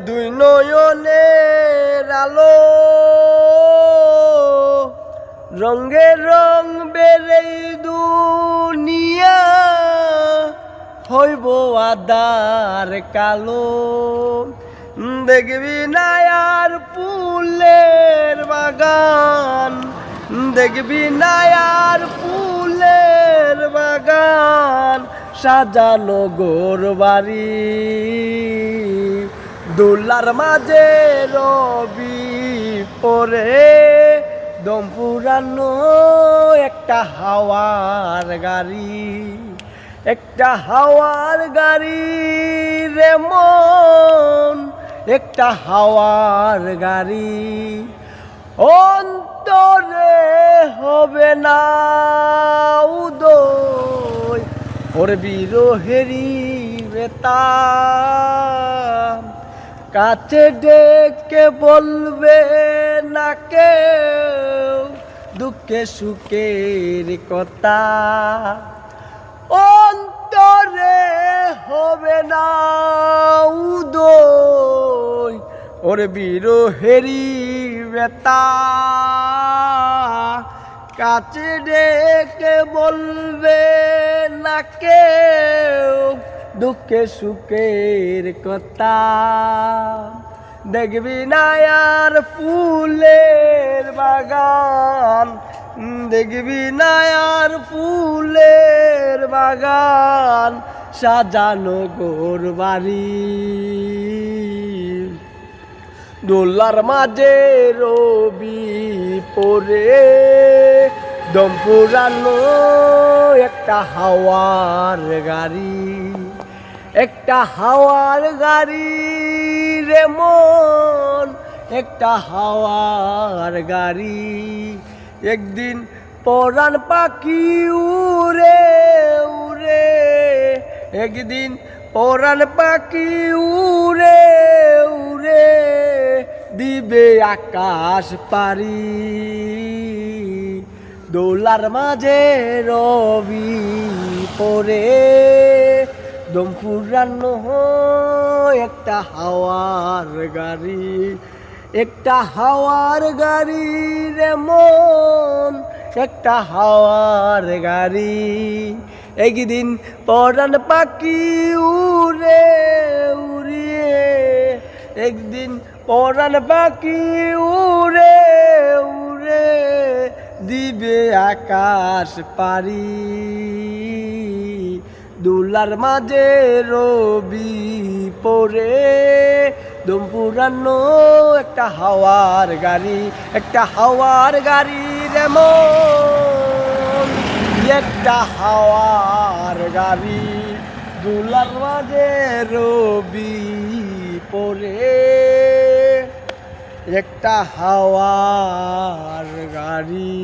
দুই নয়নের আলো রঙে রং বেড়ে দুনিয়া হইব আদার কালো। দেখবি না আর ফুলের বাগান, দেখবি না আর ফুলের বাগান, সাজানো গোর বাড়ি দোলার মাঝে রবি পরে দম পুরানো একটা হাওয়ার গাড়ি, একটা হাওয়ার গাড়ি রে মন, একটা হাওয়ার গাড়ি। অন্তরে হবে না উদয় ওর বিরহেরি বেতা, কাছে ডেকে বলবে না কেউ দুঃখে সুখের কথা। অন্তরে হবে না উদয় ওর বিরহেরি বেতা, কাছে ডেকে বলবে না কেউ দুঃখে সুখের কথা। দেখবি না আর ফুলের বাগান, দেখবি না আর ফুলের বাগান, সাজানো গোর বাড়ি দোলার মাঝে রবি পরে দম পুরানো একটা হাওয়ার গাড়ি, একটা হাওয়ার গাড়ি রে মন, একটা হাওয়ার গাড়ি। একদিন পরাণ পাখি উড়ে উড়ে, একদিন পরাণ পাখি উড়ে উড়ে দিবে আকাশ পারি দোলার মাঝে রবি পরে দম ফুরানো একটা হাওয়ার গাড়ি, একটা হাওয়ার গাড়ি রে মন, একটা হাওয়ার গাড়ি। একদিন পরাণ পাখি উড়ে উড়িয়ে, একদিন পরাণ পাখি উড়ে উড়ে দিবে আকাশ পারি দোলার মাঝে রবি পরে দম পুরানো একটা হাওয়ার গাড়ি, একটা হাওয়ার গাড়ি রে মন, একটা হাওয়ার গাড়ি দোলার মাঝে রবি পরে একটা হাওয়ার গাড়ি।